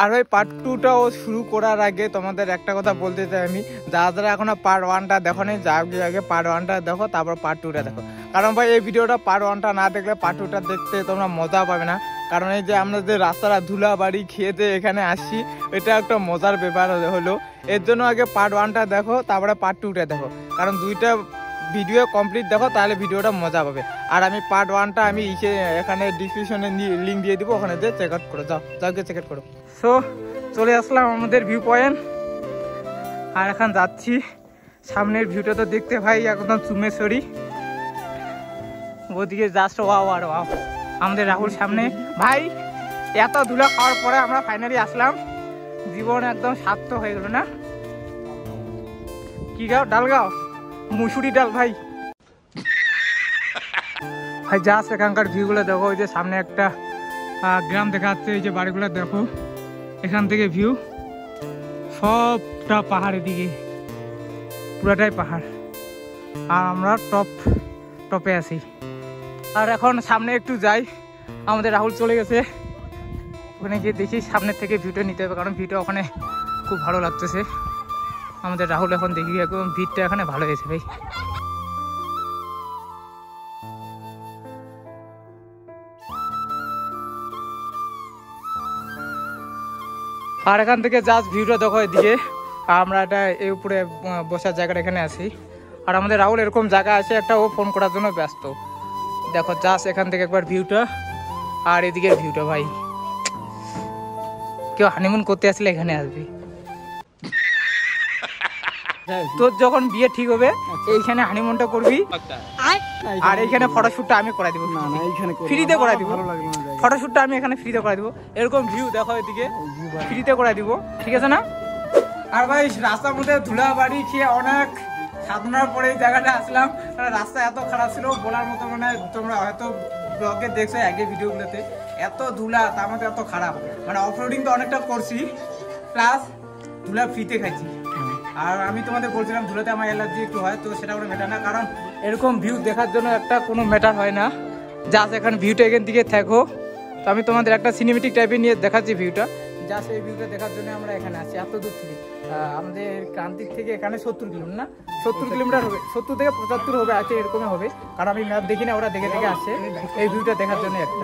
আর ওই পার্ট 2টাও শুরু করার আগে তোমাদের একটা কথা বলতে চাই আমি, যারা এখনো পার্ট 1টা দেখো নি, যা আগে পার্ট 1টা দেখো, তারপর পার্ট 2টা দেখো। কারণ ভাই এই ভিডিওটা পার্ট 1টা না দেখলে পার্ট 2টা দেখতে তোমরা মজা পাবে না। কারণ এই যে আমরা যে রাস্তাটা ধুলা বাড়ি খেয়েতে এখানে আসছি, এটা একটা মজার ব্যাপার হলো। এর জন্য আগে পার্ট 1টা দেখো, তারপরে পার্ট 2টা দেখো। কারণ দুইটা ভিডিও কমপ্লিট দেখো, তাহলে ভিডিওটা মজা পাবে। আর আমি পার্ট 1টা আমি এখানে ডিসক্রিপশনে লিঙ্ক দিয়ে দিব, ওখানে যে চেক আউট করো, যাও গিয়ে চেক আউট করো। সো চলে আসলাম আমাদের ভিউ পয়েন্ট, আর এখন যাচ্ছি। সামনের ভিউটা তো দেখতে ভাই একদম চুমেশ্বরী, ওদিকে জাস্ট ওয়াও আর ওয়াও। আমাদের রাহুল সামনে ভাই, এত ধুলা খাওয়ার পরে আমরা ফাইনালি আসলাম। জীবন একদম সার্থক হয়ে গেল না? কি গাও? ডাল গাও, মুসুরি ডাল ভাই। ভাই জাস্ট এখানকার ভিউগুলো দেখো, ওই যে সামনে একটা গ্রাম দেখা যাচ্ছে, এই যে বাড়িগুলো দেখো, এখান থেকে ভিউ সবটা পাহাড়ের দিকে, পুরাটাই পাহাড়। আর আমরা টপে আছি। আর এখন সামনে একটু যাই, আমাদের রাহুল চলে গেছে, ওখানে গিয়ে দেখি সামনের থেকে ভিউটা নিতে হবে, কারণ ভিউটা ওখানে খুব ভালো লাগতেছে। আমাদের রাহুল এখন দেখি একদম ভিউটা এখানে ভালো হয়েছে ভাই। আর এখান থেকে জাস্ট ভিউটা দেখো এদিকে, আমরা এটা এই উপরে বসার জায়গাটা এখানে আছি। আর আমাদের রাহুল এরকম জায়গা আছে একটা, ও ফোন করার জন্য ব্যস্ত। দেখো জাস্ট এখান থেকে একবার ভিউটা, আর এদিকের ভিউটা ভাই, কেউ হানিমুন করতে আসলে এখানে আসবি। তোর যখন বিয়ে ঠিক হবে এইখানে হানিমুনটা করবি, আর এইখানে ফটোশুটটা আমি করাই দিব, ফ্রিতে করাই দিব। ফটোশুটটা আমি এখানে ফ্রিতে করাই দিব। এরকম ভিউ দেখো এদিকে, ফ্রিতে করাই দিব, ঠিক আছে না? আর ভাই রাস্তার মধ্যে ধুলা বাড়ি খেয়ে অনেক সাধনার পরে এই জায়গাটা আসলাম। রাস্তা এত খারাপ ছিল বলার মতো, মানে তোমরা হয়তো ব্লগে দেখছো আগে ভিডিওগুলোতে, এত ধুলা, তার মধ্যে এত খারাপ। মানে অফরোডিং তো অনেকটা করছি, প্লাস ধুলা ফ্রিতে খাইছি। আর আমি তোমাদের বলছিলাম ধুলাতে আমার অ্যালার্জি একটু হয়, তো সেটা কোনো ম্যাটার না, কারণ এরকম ভিউ দেখার জন্য একটা কোনো ম্যাটার হয় না। জাস্ট এখানে ভিউটা এখান দিকে থাকো। তো আমি তোমাদের একটা সিনেমেটিক টাইপের নিয়ে দেখাচ্ছি ভিউটা। জাস্ট এই ভিউটা দেখার জন্য আমরা এখানে আছি এত দূর থেকে। আমাদের ক্রান্তিক থেকে এখানে 70 কিলোমিটার, না 70 কিলোমিটার হবে, 70 থেকে 75 হবে, আছে এরকমই হবে। কারণ আমি ম্যাপ দেখি না, ওরা দেখে দেখে আসছে এই ভিউটা দেখার জন্য একটা।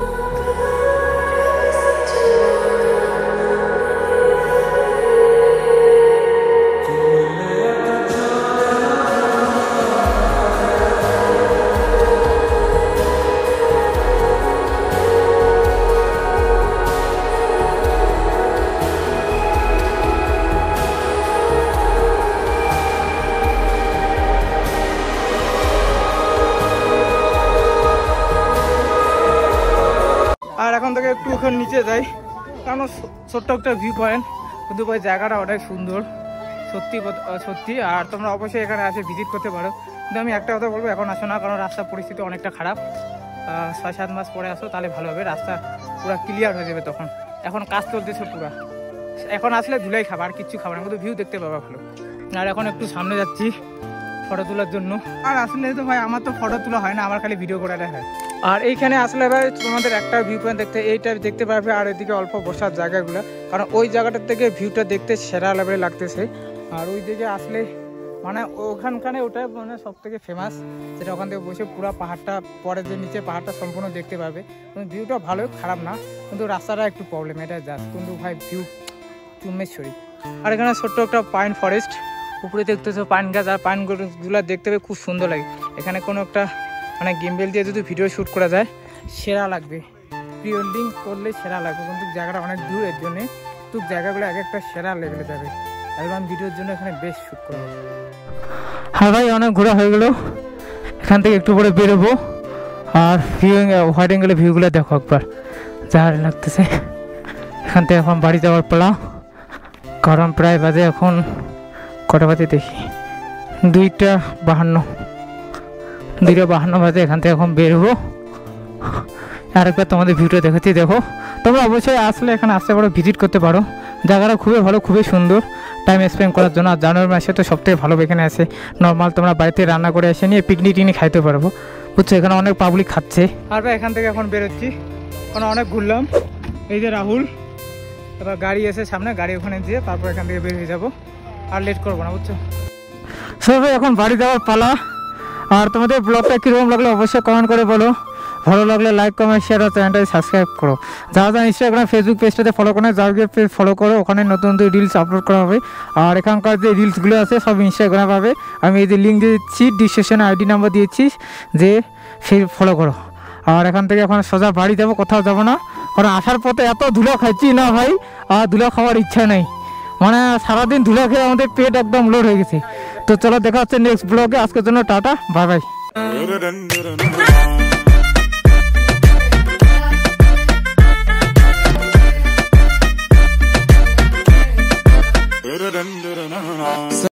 আর এখন থেকে একটু ওখানে নিচে যাই, কারণ ছোট্ট একটা ভিউ পয়েন্ট, কিন্তু ভাই জায়গাটা অনেক সুন্দর, সত্যি। আর তোমরা অবশ্যই এখানে আসে ভিজিট করতে পারো। কিন্তু আমি একটা কথা বলবো, এখন আসো না, কারণ রাস্তার পরিস্থিতি অনেকটা খারাপ। 6-7 মাস পরে আসো, তাহলে ভালো হবে, রাস্তা পুরো ক্লিয়ার হয়ে যাবে তখন। এখন কাজ চলতেছে পুরো, এখন আসলে ধুলাই খাবার, আর কিচ্ছু খাবার না, কিন্তু ভিউ দেখতে পাবা ভালো। আর এখন একটু সামনে যাচ্ছি ফটো তোলার জন্য। আর আসলে তো ভাই আমার তো ফটো তোলা হয় না, আমার খালি ভিডিও করাটা হয়। আর এইখানে আসলে ভাই তোমাদের একটা ভিউ পয়েন্ট এইটা দেখতে পারবে, আর এদিকে অল্প বসার জায়গাগুলো, কারণ ওই জায়গাটার থেকে ভিউটা দেখতে সেরা লেভেলে লাগতেছে। আর ওই দিকে আসলে মানে ওখানখানে ওটাই মানে সব থেকে ফেমাস, যেটা ওখান থেকে বসে পুরো পাহাড়টা, পরে যে নিচে পাহাড়টা সম্পূর্ণ দেখতে পাবে। ভিউটা ভালোই, খারাপ না, কিন্তু রাস্তাটা একটু প্রবলেম, এটা জাস্ট। কিন্তু ভাই ভিউ চুমেশ্বরী। আর এখানে ছোট্ট একটা পাইন ফরেস্ট, উপরে দেখতেছো পাইন গাছ, আর পাইন গাছগুলো দেখতে পেয়ে খুব সুন্দর লাগে। এখানে কোনো একটা মানে গেমবেল দিয়ে যদি ভিডিও শ্যুট করা যায় সেরা লাগবে, প্রিওয়েল্ডিং করলে সেরা লাগবে। কিন্তু জায়গাটা অনেক দূর, এর জন্যে তো জায়গাগুলো এক একটা সেরা লেভেলে যাবে, এবং ভিডিওর জন্য এখানে বেশ শ্যুট করা হবে। হ্যাঁ ভাই অনেক ঘোরা হয়ে গেল, এখান থেকে একটু পরে বেরোবো। আর ভিউ হোয়াইট অ্যাঙ্গেলের ভিউগুলো দেখো একবার, যা লাগতেছে। এখান থেকে এখন বাড়ি যাওয়ার পালা, কারণ প্রায় বাজে এখন কটা বাজে দেখি, 2:52 বাজে। এখান থেকে এখন বেরোবো। আরেকবার তোমাদের ভিউটা দেখাচ্ছি, দেখো। তোমরা অবশ্যই আসলে এখানে আসতে পারো, ভিজিট করতে পারো। জায়গাটা খুবই ভালো, খুবই সুন্দর টাইম স্পেন্ড করার জন্য। আর জানুয়ারি মাসে তো সবথেকে ভালো এখানে আসে। নর্মাল তোমরা বাড়িতে রান্না করে এসে নিয়ে পিকনিক টিকনিক খাইতে পারবো, বুঝছো। এখানে অনেক পাবলিক খাচ্ছে। আর ভাই এখান থেকে এখন বেরোচ্ছি, কারণ অনেক ঘুরলাম। এই যে রাহুল, এবার গাড়ি এসে সামনে, গাড়ি ওখানে দিয়ে তারপর এখান থেকে বেরিয়ে যাবো, আর লেট করবো না, বুঝছো। সবাই এখন বাড়ি যাওয়ার পালা। আর তোমাদের ব্লগটা কীরকম লাগলো অবশ্যই কমেন্ট করে বলো। ভালো লাগলে লাইক কমেন্ট শেয়ার আর চ্যানেলটাকে সাবস্ক্রাইব করো। যারা যারা ইনস্টাগ্রাম ফেসবুক পেজটাতে ফলো করে যারা গিয়ে পেজ ফলো করো, ওখানে নতুন নতুন রিলস আপলোড করা হবে। আর এখানকার যে রিলসগুলো আছে সব ইনস্টাগ্রামে পাবে। আমি এই যে লিঙ্ক দিয়েছি, ডিসক্রিপশনে আইডি নাম্বার দিয়েছি, যে সেই ফলো করো। আর এখান থেকে এখন সোজা বাড়ি যাবো, কোথাও যাবো না, কারণ আসার পথে এত ধুলো খাচ্ছি না ভাই, আর ধুলো খাওয়ার ইচ্ছা নেই। মানে সারাদিন ধুলো খেয়ে আমাদের পেট একদম লোড হয়ে গেছে। তো চলো দেখা হচ্ছে নেক্সট ব্লগে। আজকের জন্য টাটা, বাই বাই।